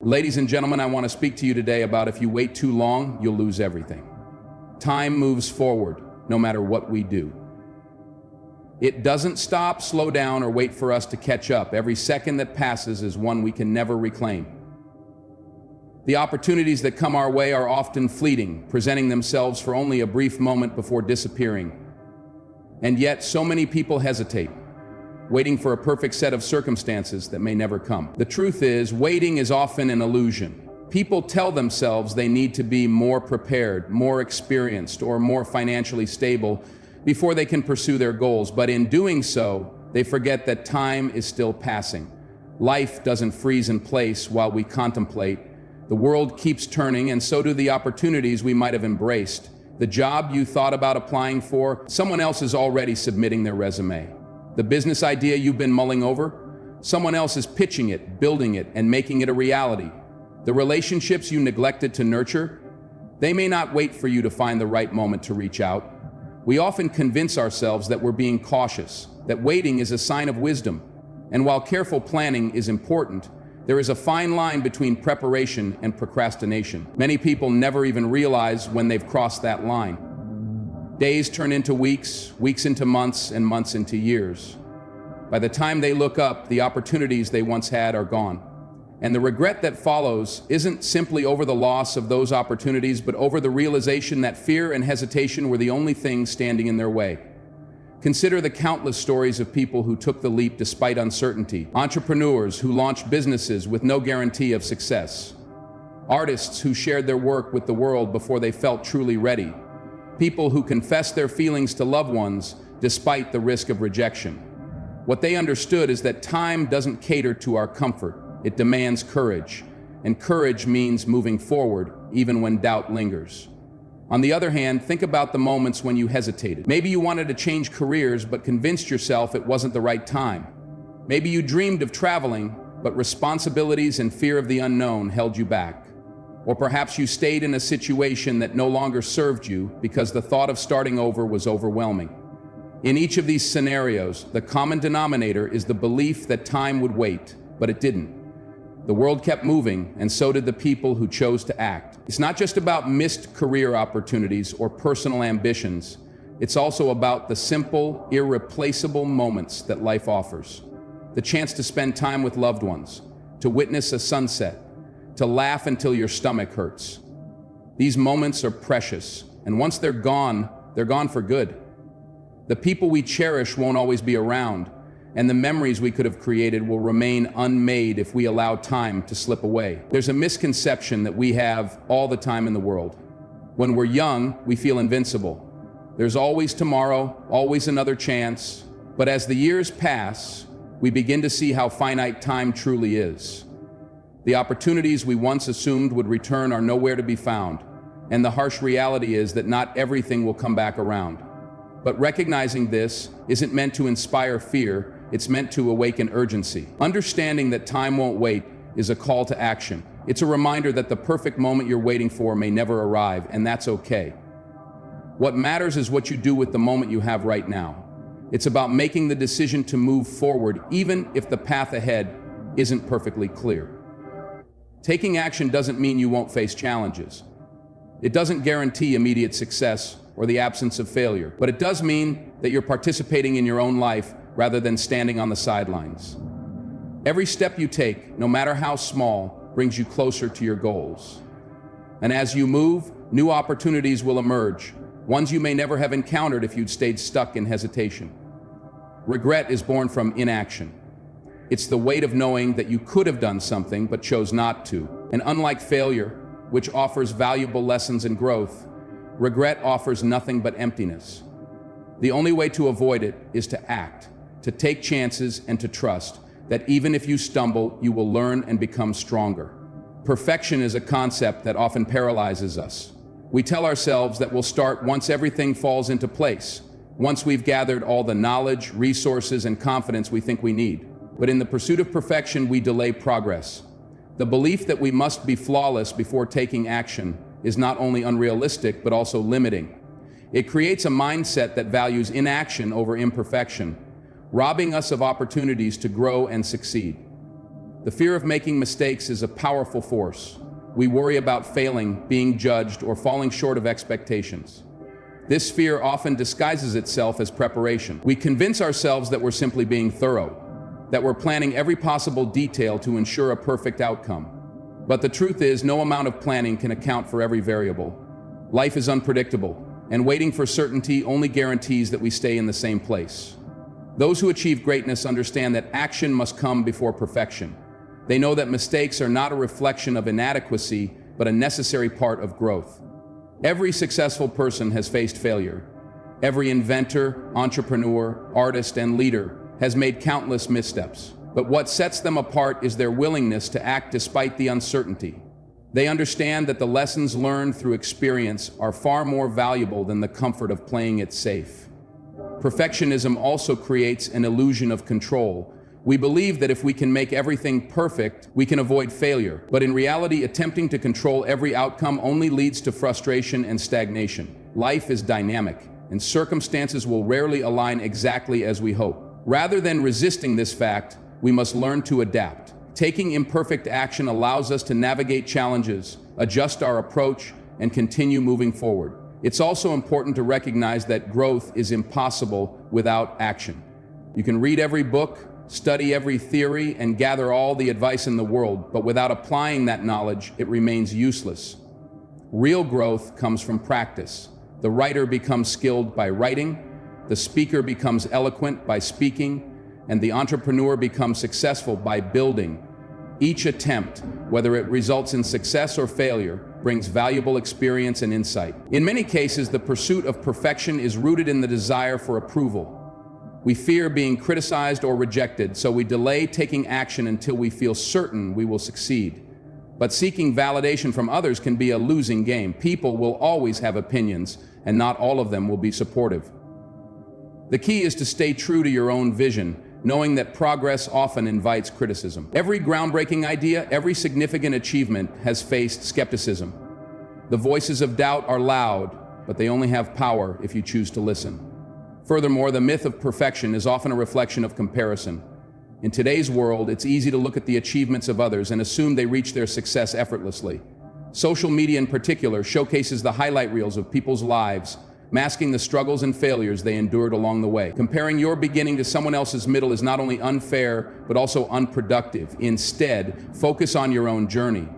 Ladies and gentlemen, I want to speak to you today about if you wait too long, you'll lose everything. Time moves forward, no matter what we do. It doesn't stop, slow down, or wait for us to catch up. Every second that passes is one we can never reclaim. The opportunities that come our way are often fleeting, presenting themselves for only a brief moment before disappearing. And yet, so many people hesitate, waiting for a perfect set of circumstances that may never come. The truth is, waiting is often an illusion. People tell themselves they need to be more prepared, more experienced, or more financially stable before they can pursue their goals. But in doing so, they forget that time is still passing. Life doesn't freeze in place while we contemplate. The world keeps turning, and so do the opportunities we might have embraced. The job you thought about applying for, someone else is already submitting their resume. The business idea you've been mulling over, someone else is pitching it, building it, and making it a reality. The relationships you neglected to nurture, they may not wait for you to find the right moment to reach out. We often convince ourselves that we're being cautious, that waiting is a sign of wisdom. And while careful planning is important, there is a fine line between preparation and procrastination. Many people never even realize when they've crossed that line. Days turn into weeks, weeks into months, and months into years. By the time they look up, the opportunities they once had are gone. And the regret that follows isn't simply over the loss of those opportunities, but over the realization that fear and hesitation were the only things standing in their way. Consider the countless stories of people who took the leap despite uncertainty, entrepreneurs who launched businesses with no guarantee of success, artists who shared their work with the world before they felt truly ready, people who confessed their feelings to loved ones despite the risk of rejection. What they understood is that time doesn't cater to our comfort. It demands courage, and courage means moving forward even when doubt lingers. On the other hand, think about the moments when you hesitated. Maybe you wanted to change careers but convinced yourself it wasn't the right time. Maybe you dreamed of traveling, but responsibilities and fear of the unknown held you back. Or perhaps you stayed in a situation that no longer served you because the thought of starting over was overwhelming. In each of these scenarios, the common denominator is the belief that time would wait, but it didn't. The world kept moving, and so did the people who chose to act. It's not just about missed career opportunities or personal ambitions. It's also about the simple, irreplaceable moments that life offers. The chance to spend time with loved ones, to witness a sunset, to laugh until your stomach hurts. These moments are precious, and once they're gone for good. The people we cherish won't always be around, and the memories we could have created will remain unmade if we allow time to slip away. There's a misconception that we have all the time in the world. When we're young, we feel invincible. There's always tomorrow, always another chance. But as the years pass, we begin to see how finite time truly is. The opportunities we once assumed would return are nowhere to be found, and the harsh reality is that not everything will come back around. But recognizing this isn't meant to inspire fear. It's meant to awaken urgency. Understanding that time won't wait is a call to action. It's a reminder that the perfect moment you're waiting for may never arrive, and that's okay. What matters is what you do with the moment you have right now. It's about making the decision to move forward, even if the path ahead isn't perfectly clear. Taking action doesn't mean you won't face challenges. It doesn't guarantee immediate success or the absence of failure, but it does mean that you're participating in your own life rather than standing on the sidelines. Every step you take, no matter how small, brings you closer to your goals. And as you move, new opportunities will emerge, ones you may never have encountered if you'd stayed stuck in hesitation. Regret is born from inaction. It's the weight of knowing that you could have done something but chose not to. And unlike failure, which offers valuable lessons and growth, regret offers nothing but emptiness. The only way to avoid it is to act, to take chances, and to trust that even if you stumble, you will learn and become stronger. Perfection is a concept that often paralyzes us. We tell ourselves that we'll start once everything falls into place, once we've gathered all the knowledge, resources, and confidence we think we need. But in the pursuit of perfection, we delay progress. The belief that we must be flawless before taking action is not only unrealistic, but also limiting. It creates a mindset that values inaction over imperfection, robbing us of opportunities to grow and succeed. The fear of making mistakes is a powerful force. We worry about failing, being judged, or falling short of expectations. This fear often disguises itself as preparation. We convince ourselves that we're simply being thorough, that we're planning every possible detail to ensure a perfect outcome. But the truth is, no amount of planning can account for every variable. Life is unpredictable, and waiting for certainty only guarantees that we stay in the same place. Those who achieve greatness understand that action must come before perfection. They know that mistakes are not a reflection of inadequacy, but a necessary part of growth. Every successful person has faced failure. Every inventor, entrepreneur, artist, and leader has made countless missteps. But what sets them apart is their willingness to act despite the uncertainty. They understand that the lessons learned through experience are far more valuable than the comfort of playing it safe. Perfectionism also creates an illusion of control. We believe that if we can make everything perfect, we can avoid failure. But in reality, attempting to control every outcome only leads to frustration and stagnation. Life is dynamic, and circumstances will rarely align exactly as we hope. Rather than resisting this fact, we must learn to adapt. Taking imperfect action allows us to navigate challenges, adjust our approach, and continue moving forward. It's also important to recognize that growth is impossible without action. You can read every book, study every theory, and gather all the advice in the world, but without applying that knowledge, it remains useless. Real growth comes from practice. The writer becomes skilled by writing, the speaker becomes eloquent by speaking, and the entrepreneur becomes successful by building. Each attempt, whether it results in success or failure, brings valuable experience and insight. In many cases, the pursuit of perfection is rooted in the desire for approval. We fear being criticized or rejected, so we delay taking action until we feel certain we will succeed. But seeking validation from others can be a losing game. People will always have opinions, and not all of them will be supportive. The key is to stay true to your own vision, knowing that progress often invites criticism. Every groundbreaking idea, every significant achievement has faced skepticism. The voices of doubt are loud, but they only have power if you choose to listen. Furthermore, the myth of perfection is often a reflection of comparison. In today's world, it's easy to look at the achievements of others and assume they reach their success effortlessly. Social media in particular showcases the highlight reels of people's lives, masking the struggles and failures they endured along the way. Comparing your beginning to someone else's middle is not only unfair, but also unproductive. Instead, focus on your own journey.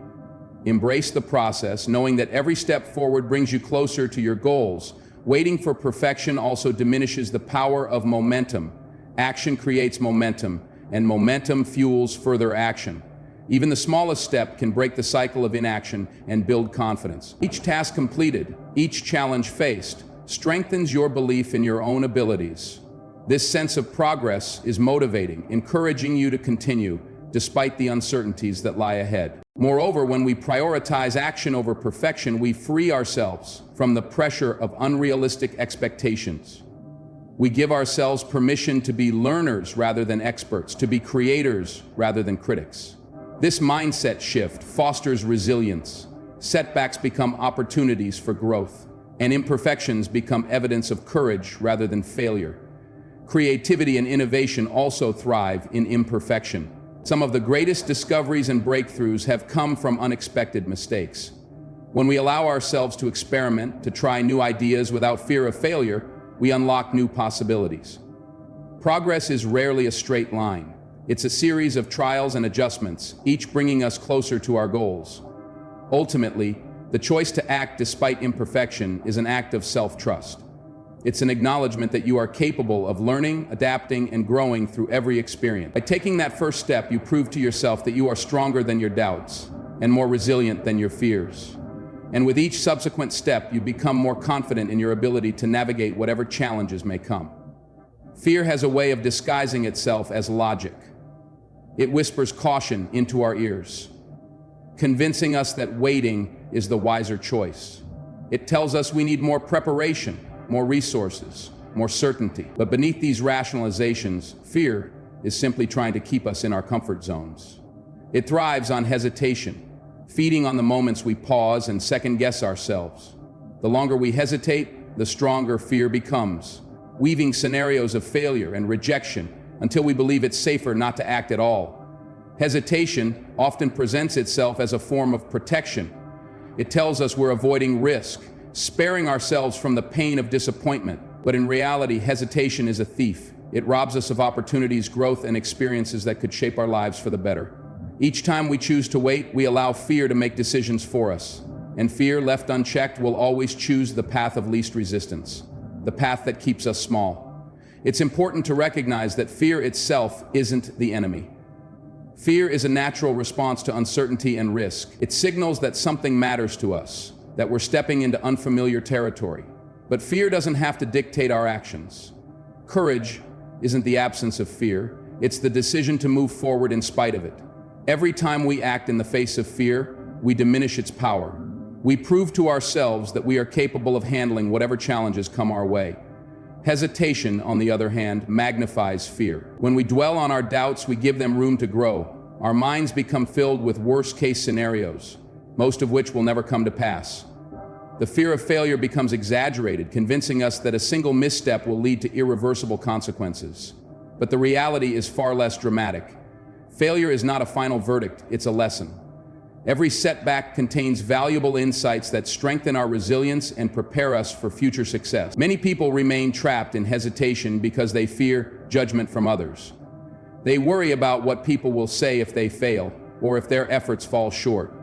Embrace the process, knowing that every step forward brings you closer to your goals. Waiting for perfection also diminishes the power of momentum. Action creates momentum, and momentum fuels further action. Even the smallest step can break the cycle of inaction and build confidence. Each task completed, each challenge faced, strengthens your belief in your own abilities. This sense of progress is motivating, encouraging you to continue despite the uncertainties that lie ahead. Moreover, when we prioritize action over perfection, we free ourselves from the pressure of unrealistic expectations. We give ourselves permission to be learners rather than experts, to be creators rather than critics. This mindset shift fosters resilience. Setbacks become opportunities for growth, and imperfections become evidence of courage rather than failure. Creativity and innovation also thrive in imperfection. Some of the greatest discoveries and breakthroughs have come from unexpected mistakes. When we allow ourselves to experiment, to try new ideas without fear of failure, we unlock new possibilities. Progress is rarely a straight line. It's a series of trials and adjustments, each bringing us closer to our goals. Ultimately, the choice to act despite imperfection is an act of self-trust. It's an acknowledgement that you are capable of learning, adapting, and growing through every experience. By taking that first step, you prove to yourself that you are stronger than your doubts and more resilient than your fears. And with each subsequent step, you become more confident in your ability to navigate whatever challenges may come. Fear has a way of disguising itself as logic. It whispers caution into our ears, convincing us that waiting is the wiser choice. It tells us we need more preparation, more resources, more certainty. But beneath these rationalizations, fear is simply trying to keep us in our comfort zones. It thrives on hesitation, feeding on the moments we pause and second-guess ourselves. The longer we hesitate, the stronger fear becomes, weaving scenarios of failure and rejection until we believe it's safer not to act at all. Hesitation often presents itself as a form of protection. It tells us we're avoiding risk, sparing ourselves from the pain of disappointment. But in reality, hesitation is a thief. It robs us of opportunities, growth, and experiences that could shape our lives for the better. Each time we choose to wait, we allow fear to make decisions for us. And fear, left unchecked, will always choose the path of least resistance, the path that keeps us small. It's important to recognize that fear itself isn't the enemy. Fear is a natural response to uncertainty and risk. It signals that something matters to us, that we're stepping into unfamiliar territory. But fear doesn't have to dictate our actions. Courage isn't the absence of fear, it's the decision to move forward in spite of it. Every time we act in the face of fear, we diminish its power. We prove to ourselves that we are capable of handling whatever challenges come our way. Hesitation, on the other hand, magnifies fear. When we dwell on our doubts, we give them room to grow. Our minds become filled with worst-case scenarios, most of which will never come to pass. The fear of failure becomes exaggerated, convincing us that a single misstep will lead to irreversible consequences. But the reality is far less dramatic. Failure is not a final verdict, it's a lesson. Every setback contains valuable insights that strengthen our resilience and prepare us for future success. Many people remain trapped in hesitation because they fear judgment from others. They worry about what people will say if they fail, or if their efforts fall short.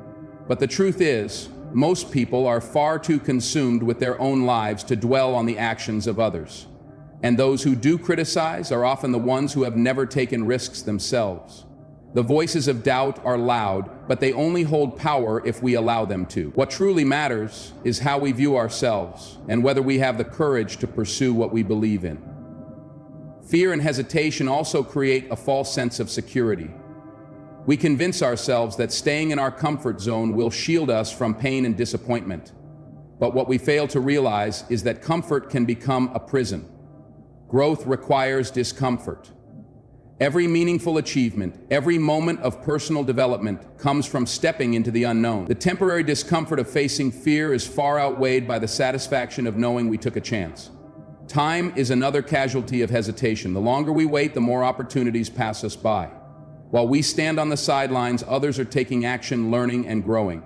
But the truth is, most people are far too consumed with their own lives to dwell on the actions of others. And those who do criticize are often the ones who have never taken risks themselves. The voices of doubt are loud, but they only hold power if we allow them to. What truly matters is how we view ourselves and whether we have the courage to pursue what we believe in. Fear and hesitation also create a false sense of security. We convince ourselves that staying in our comfort zone will shield us from pain and disappointment. But what we fail to realize is that comfort can become a prison. Growth requires discomfort. Every meaningful achievement, every moment of personal development comes from stepping into the unknown. The temporary discomfort of facing fear is far outweighed by the satisfaction of knowing we took a chance. Time is another casualty of hesitation. The longer we wait, the more opportunities pass us by. While we stand on the sidelines, others are taking action, learning, and growing.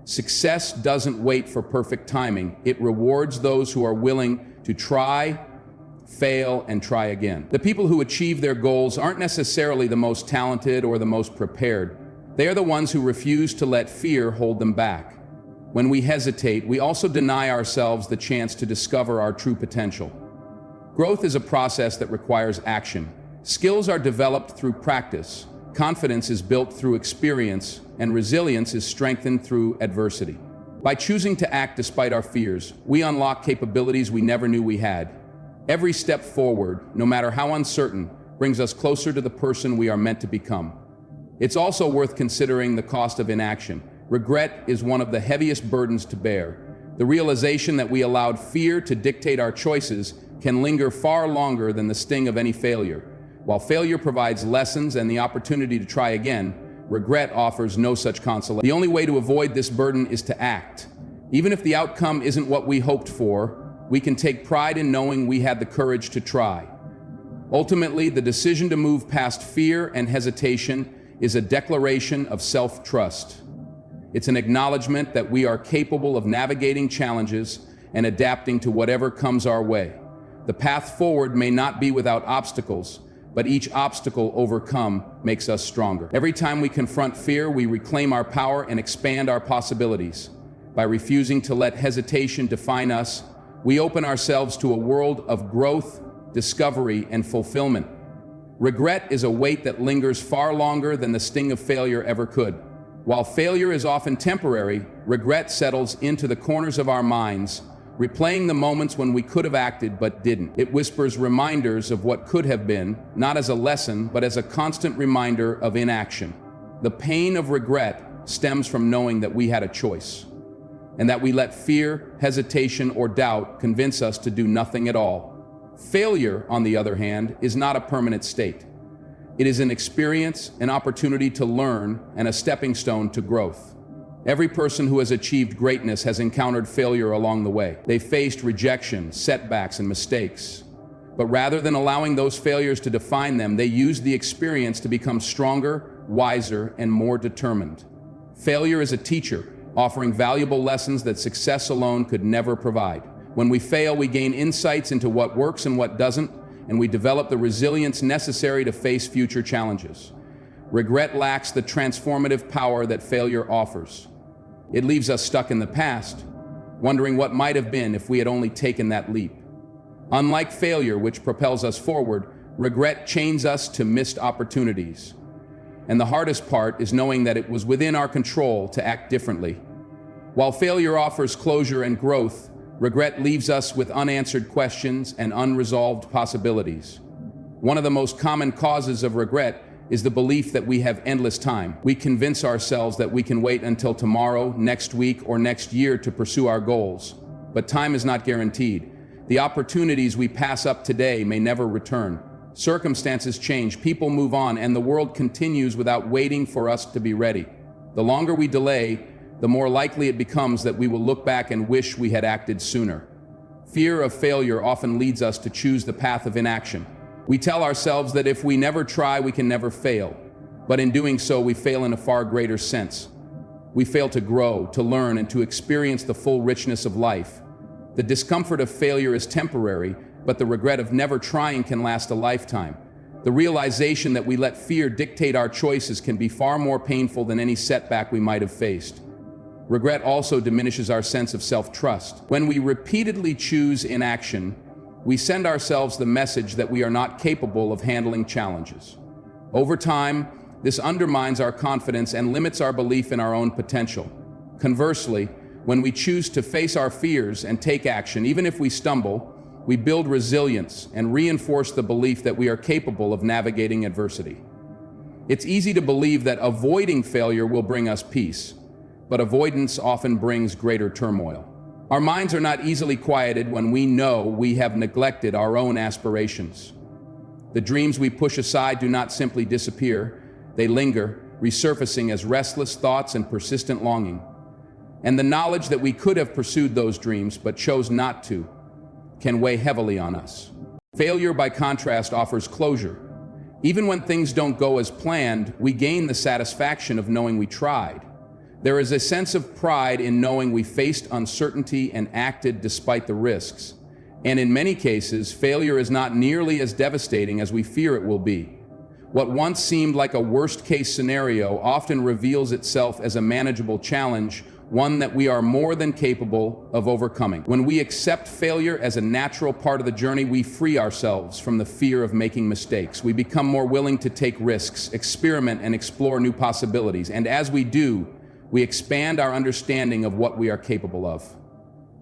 Success doesn't wait for perfect timing. It rewards those who are willing to try, fail, and try again. The people who achieve their goals aren't necessarily the most talented or the most prepared. They are the ones who refuse to let fear hold them back. When we hesitate, we also deny ourselves the chance to discover our true potential. Growth is a process that requires action. Skills are developed through practice, confidence is built through experience, and resilience is strengthened through adversity. By choosing to act despite our fears, we unlock capabilities we never knew we had. Every step forward, no matter how uncertain, brings us closer to the person we are meant to become. It's also worth considering the cost of inaction. Regret is one of the heaviest burdens to bear. The realization that we allowed fear to dictate our choices can linger far longer than the sting of any failure. While failure provides lessons and the opportunity to try again, regret offers no such consolation. The only way to avoid this burden is to act. Even if the outcome isn't what we hoped for, we can take pride in knowing we had the courage to try. Ultimately, the decision to move past fear and hesitation is a declaration of self-trust. It's an acknowledgement that we are capable of navigating challenges and adapting to whatever comes our way. The path forward may not be without obstacles, but each obstacle overcome makes us stronger. Every time we confront fear, we reclaim our power and expand our possibilities. By refusing to let hesitation define us, we open ourselves to a world of growth, discovery, and fulfillment. Regret is a weight that lingers far longer than the sting of failure ever could. While failure is often temporary, regret settles into the corners of our minds, replaying the moments when we could have acted but didn't. It whispers reminders of what could have been, not as a lesson, but as a constant reminder of inaction. The pain of regret stems from knowing that we had a choice, and that we let fear, hesitation, or doubt convince us to do nothing at all. Failure, on the other hand, is not a permanent state. It is an experience, an opportunity to learn, and a stepping stone to growth. Every person who has achieved greatness has encountered failure along the way. They faced rejection, setbacks, and mistakes. But rather than allowing those failures to define them, they used the experience to become stronger, wiser, and more determined. Failure is a teacher, offering valuable lessons that success alone could never provide. When we fail, we gain insights into what works and what doesn't, and we develop the resilience necessary to face future challenges. Regret lacks the transformative power that failure offers. It leaves us stuck in the past, wondering what might have been if we had only taken that leap. Unlike failure, which propels us forward, regret chains us to missed opportunities. And the hardest part is knowing that it was within our control to act differently. While failure offers closure and growth, regret leaves us with unanswered questions and unresolved possibilities. One of the most common causes of regret is the belief that we have endless time. We convince ourselves that we can wait until tomorrow, next week, or next year to pursue our goals. But time is not guaranteed. The opportunities we pass up today may never return. Circumstances change, people move on, and the world continues without waiting for us to be ready. The longer we delay, the more likely it becomes that we will look back and wish we had acted sooner. Fear of failure often leads us to choose the path of inaction. We tell ourselves that if we never try, we can never fail. But in doing so, we fail in a far greater sense. We fail to grow, to learn, and to experience the full richness of life. The discomfort of failure is temporary, but the regret of never trying can last a lifetime. The realization that we let fear dictate our choices can be far more painful than any setback we might have faced. Regret also diminishes our sense of self-trust. When we repeatedly choose inaction, we send ourselves the message that we are not capable of handling challenges. Over time, this undermines our confidence and limits our belief in our own potential. Conversely, when we choose to face our fears and take action, even if we stumble, we build resilience and reinforce the belief that we are capable of navigating adversity. It's easy to believe that avoiding failure will bring us peace, but avoidance often brings greater turmoil. Our minds are not easily quieted when we know we have neglected our own aspirations. The dreams we push aside do not simply disappear, they linger, resurfacing as restless thoughts and persistent longing. And the knowledge that we could have pursued those dreams but chose not to can weigh heavily on us. Failure, by contrast, offers closure. Even when things don't go as planned, we gain the satisfaction of knowing we tried. There is a sense of pride in knowing we faced uncertainty and acted despite the risks. And in many cases, failure is not nearly as devastating as we fear it will be. What once seemed like a worst-case scenario often reveals itself as a manageable challenge, one that we are more than capable of overcoming. When we accept failure as a natural part of the journey, we free ourselves from the fear of making mistakes. We become more willing to take risks, experiment, and explore new possibilities. And as we do, we expand our understanding of what we are capable of.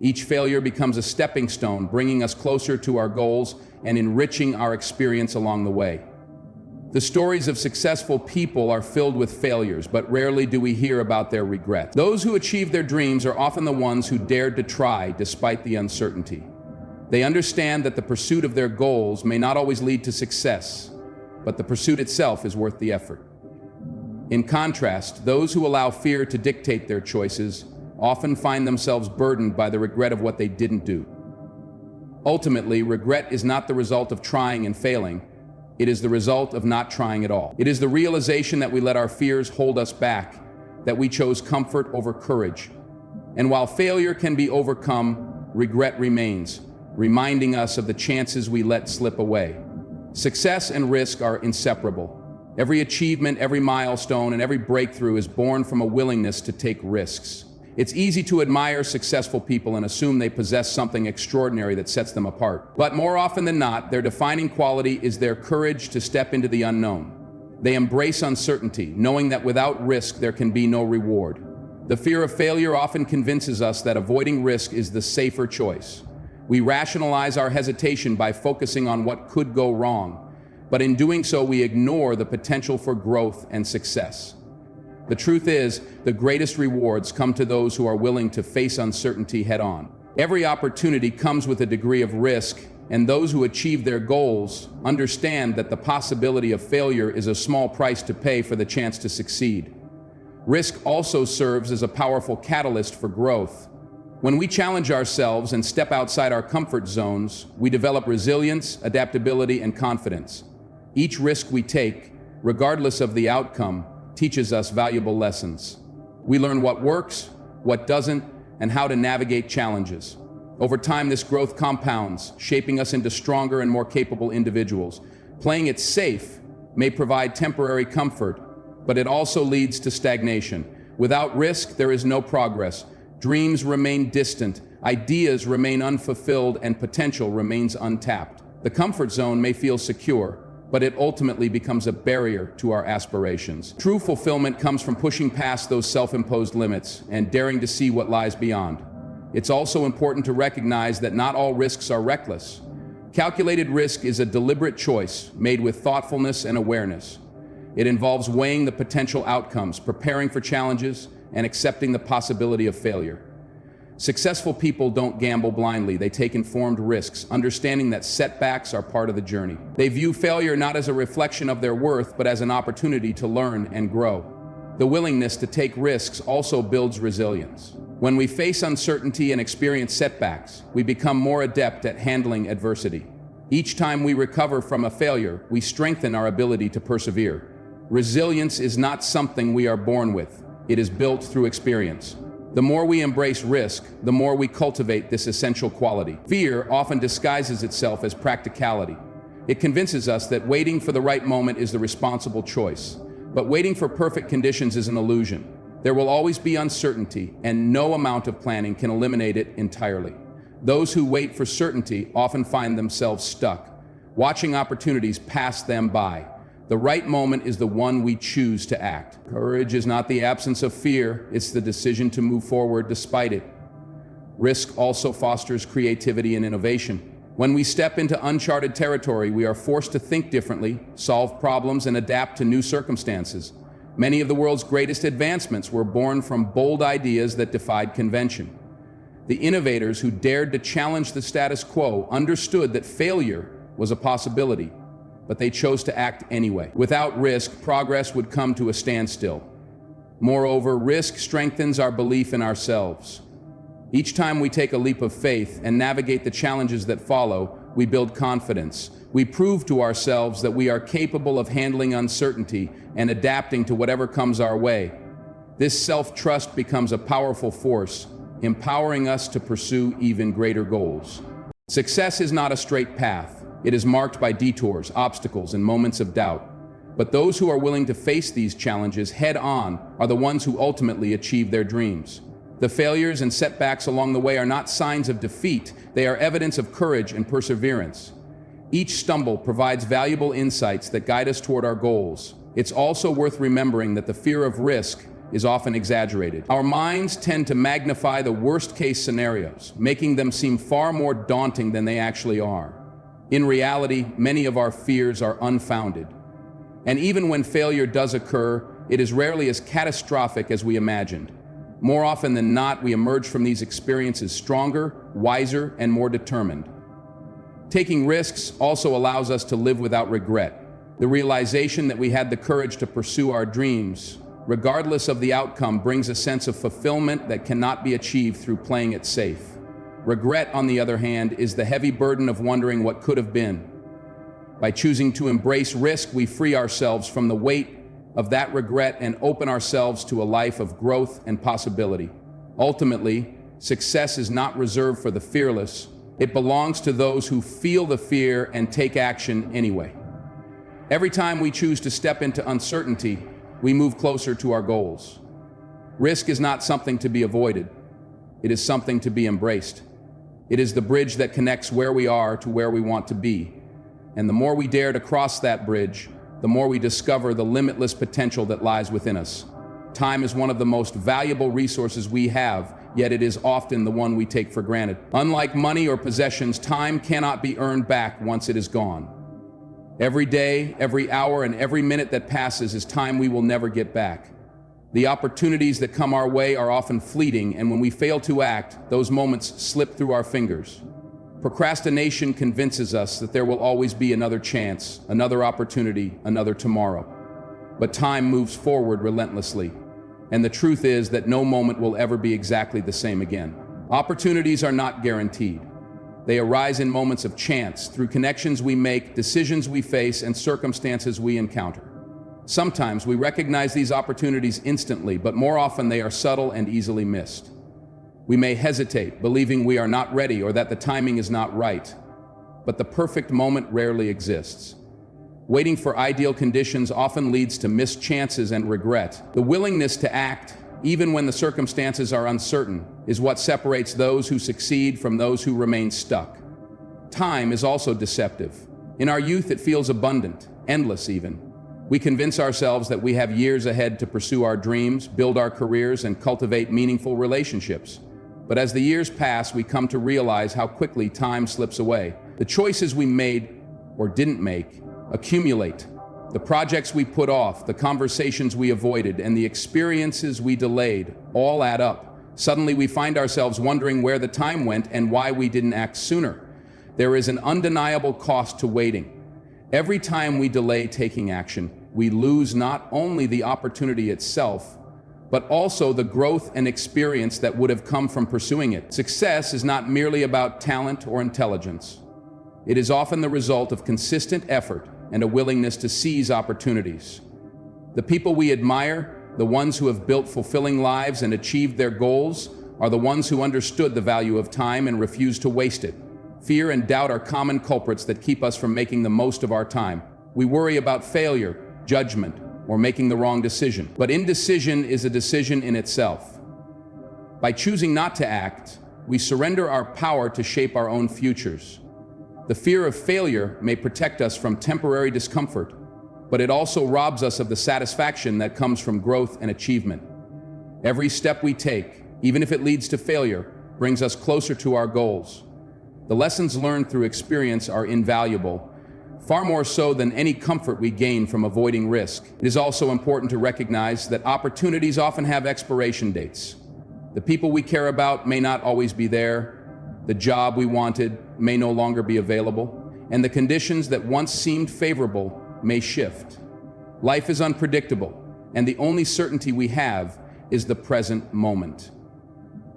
Each failure becomes a stepping stone, bringing us closer to our goals and enriching our experience along the way. The stories of successful people are filled with failures, but rarely do we hear about their regret. Those who achieve their dreams are often the ones who dared to try despite the uncertainty. They understand that the pursuit of their goals may not always lead to success, but the pursuit itself is worth the effort. In contrast, those who allow fear to dictate their choices often find themselves burdened by the regret of what they didn't do. Ultimately, regret is not the result of trying and failing. It is the result of not trying at all. It is the realization that we let our fears hold us back, that we chose comfort over courage. And while failure can be overcome, regret remains, reminding us of the chances we let slip away. Success and risk are inseparable. Every achievement, every milestone, and every breakthrough is born from a willingness to take risks. It's easy to admire successful people and assume they possess something extraordinary that sets them apart. But more often than not, their defining quality is their courage to step into the unknown. They embrace uncertainty, knowing that without risk there can be no reward. The fear of failure often convinces us that avoiding risk is the safer choice. We rationalize our hesitation by focusing on what could go wrong, but in doing so we ignore the potential for growth and success. The truth is, the greatest rewards come to those who are willing to face uncertainty head-on. Every opportunity comes with a degree of risk, and those who achieve their goals understand that the possibility of failure is a small price to pay for the chance to succeed. Risk also serves as a powerful catalyst for growth. When we challenge ourselves and step outside our comfort zones, we develop resilience, adaptability, and confidence. Each risk we take, regardless of the outcome, teaches us valuable lessons. We learn what works, what doesn't, and how to navigate challenges. Over time, this growth compounds, shaping us into stronger and more capable individuals. Playing it safe may provide temporary comfort, but it also leads to stagnation. Without risk, there is no progress. Dreams remain distant, ideas remain unfulfilled, and potential remains untapped. The comfort zone may feel secure, but it ultimately becomes a barrier to our aspirations. True fulfillment comes from pushing past those self-imposed limits and daring to see what lies beyond. It's also important to recognize that not all risks are reckless. Calculated risk is a deliberate choice made with thoughtfulness and awareness. It involves weighing the potential outcomes, preparing for challenges, and accepting the possibility of failure. Successful people don't gamble blindly. They take informed risks, understanding that setbacks are part of the journey. They view failure not as a reflection of their worth, but as an opportunity to learn and grow. The willingness to take risks also builds resilience. When we face uncertainty and experience setbacks, we become more adept at handling adversity. Each time we recover from a failure, we strengthen our ability to persevere. Resilience is not something we are born with. It is built through experience. The more we embrace risk, the more we cultivate this essential quality. Fear often disguises itself as practicality. It convinces us that waiting for the right moment is the responsible choice. But waiting for perfect conditions is an illusion. There will always be uncertainty, and no amount of planning can eliminate it entirely. Those who wait for certainty often find themselves stuck, watching opportunities pass them by. The right moment is the one we choose to act. Courage is not the absence of fear, it's the decision to move forward despite it. Risk also fosters creativity and innovation. When we step into uncharted territory, we are forced to think differently, solve problems, and adapt to new circumstances. Many of the world's greatest advancements were born from bold ideas that defied convention. The innovators who dared to challenge the status quo understood that failure was a possibility, but they chose to act anyway. Without risk, progress would come to a standstill. Moreover, risk strengthens our belief in ourselves. Each time we take a leap of faith and navigate the challenges that follow, we build confidence. We prove to ourselves that we are capable of handling uncertainty and adapting to whatever comes our way. This self-trust becomes a powerful force, empowering us to pursue even greater goals. Success is not a straight path. It is marked by detours, obstacles, and moments of doubt. But those who are willing to face these challenges head-on are the ones who ultimately achieve their dreams. The failures and setbacks along the way are not signs of defeat. They are evidence of courage and perseverance. Each stumble provides valuable insights that guide us toward our goals. It's also worth remembering that the fear of risk is often exaggerated. Our minds tend to magnify the worst-case scenarios, making them seem far more daunting than they actually are. In reality, many of our fears are unfounded. And even when failure does occur, it is rarely as catastrophic as we imagined. More often than not, we emerge from these experiences stronger, wiser, and more determined. Taking risks also allows us to live without regret. The realization that we had the courage to pursue our dreams, regardless of the outcome, brings a sense of fulfillment that cannot be achieved through playing it safe. Regret, on the other hand, is the heavy burden of wondering what could have been. By choosing to embrace risk, we free ourselves from the weight of that regret and open ourselves to a life of growth and possibility. Ultimately, success is not reserved for the fearless. It belongs to those who feel the fear and take action anyway. Every time we choose to step into uncertainty, we move closer to our goals. Risk is not something to be avoided. It is something to be embraced. It is the bridge that connects where we are to where we want to be. And the more we dare to cross that bridge, the more we discover the limitless potential that lies within us. Time is one of the most valuable resources we have, yet it is often the one we take for granted. Unlike money or possessions, time cannot be earned back once it is gone. Every day, every hour, and every minute that passes is time we will never get back. The opportunities that come our way are often fleeting, and when we fail to act, those moments slip through our fingers. Procrastination convinces us that there will always be another chance, another opportunity, another tomorrow. But time moves forward relentlessly, and the truth is that no moment will ever be exactly the same again. Opportunities are not guaranteed. They arise in moments of chance, through connections we make, decisions we face, and circumstances we encounter. Sometimes we recognize these opportunities instantly, but more often they are subtle and easily missed. We may hesitate, believing we are not ready or that the timing is not right, but the perfect moment rarely exists. Waiting for ideal conditions often leads to missed chances and regret. The willingness to act, even when the circumstances are uncertain, is what separates those who succeed from those who remain stuck. Time is also deceptive. In our youth, it feels abundant, endless even. We convince ourselves that we have years ahead to pursue our dreams, build our careers, and cultivate meaningful relationships. But as the years pass, we come to realize how quickly time slips away. The choices we made or didn't make accumulate. The projects we put off, the conversations we avoided, and the experiences we delayed all add up. Suddenly we find ourselves wondering where the time went and why we didn't act sooner. There is an undeniable cost to waiting. Every time we delay taking action, we lose not only the opportunity itself, but also the growth and experience that would have come from pursuing it. Success is not merely about talent or intelligence. It is often the result of consistent effort and a willingness to seize opportunities. The people we admire, the ones who have built fulfilling lives and achieved their goals, are the ones who understood the value of time and refused to waste it. Fear and doubt are common culprits that keep us from making the most of our time. We worry about failure, judgment, or making the wrong decision. But indecision is a decision in itself. By choosing not to act, we surrender our power to shape our own futures. The fear of failure may protect us from temporary discomfort, but it also robs us of the satisfaction that comes from growth and achievement. Every step we take, even if it leads to failure, brings us closer to our goals. The lessons learned through experience are invaluable, far more so than any comfort we gain from avoiding risk. It is also important to recognize that opportunities often have expiration dates. The people we care about may not always be there, the job we wanted may no longer be available, and the conditions that once seemed favorable may shift. Life is unpredictable, and the only certainty we have is the present moment.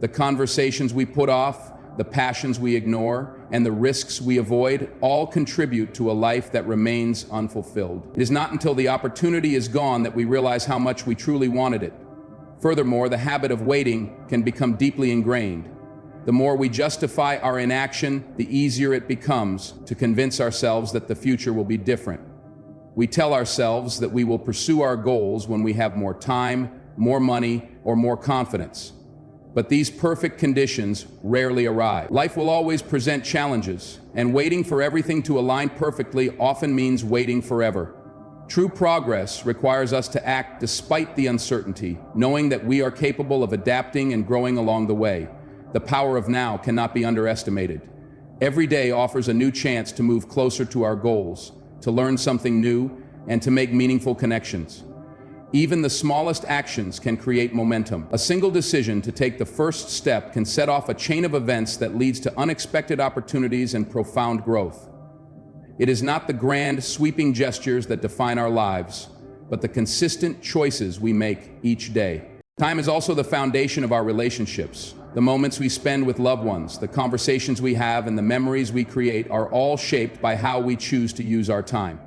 The conversations we put off, the passions we ignore, and the risks we avoid all contribute to a life that remains unfulfilled. It is not until the opportunity is gone that we realize how much we truly wanted it. Furthermore, the habit of waiting can become deeply ingrained. The more we justify our inaction, the easier it becomes to convince ourselves that the future will be different. We tell ourselves that we will pursue our goals when we have more time, more money, or more confidence. But these perfect conditions rarely arrive. Life will always present challenges, and waiting for everything to align perfectly often means waiting forever. True progress requires us to act despite the uncertainty, knowing that we are capable of adapting and growing along the way. The power of now cannot be underestimated. Every day offers a new chance to move closer to our goals, to learn something new, and to make meaningful connections. Even the smallest actions can create momentum. A single decision to take the first step can set off a chain of events that leads to unexpected opportunities and profound growth. It is not the grand, sweeping gestures that define our lives, but the consistent choices we make each day. Time is also the foundation of our relationships. The moments we spend with loved ones, the conversations we have, and the memories we create are all shaped by how we choose to use our time.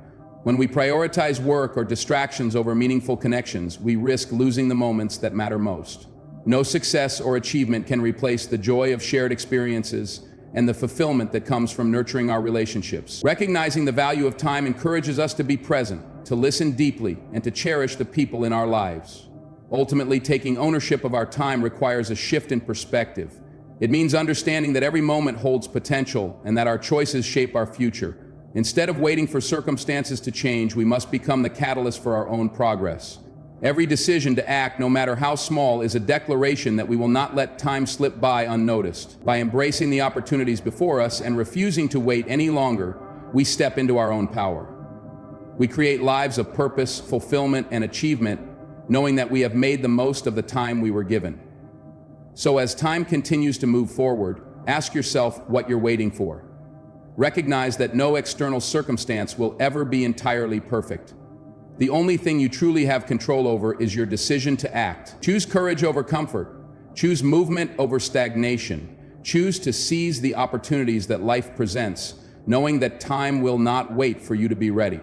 When we prioritize work or distractions over meaningful connections, we risk losing the moments that matter most. No success or achievement can replace the joy of shared experiences and the fulfillment that comes from nurturing our relationships. Recognizing the value of time encourages us to be present, to listen deeply, and to cherish the people in our lives. Ultimately, taking ownership of our time requires a shift in perspective. It means understanding that every moment holds potential and that our choices shape our future. Instead of waiting for circumstances to change, we must become the catalyst for our own progress. Every decision to act, no matter how small, is a declaration that we will not let time slip by unnoticed. By embracing the opportunities before us and refusing to wait any longer, we step into our own power. We create lives of purpose, fulfillment, and achievement, knowing that we have made the most of the time we were given. So as time continues to move forward, ask yourself what you're waiting for. Recognize that no external circumstance will ever be entirely perfect. The only thing you truly have control over is your decision to act. Choose courage over comfort. Choose movement over stagnation. Choose to seize the opportunities that life presents, knowing that time will not wait for you to be ready.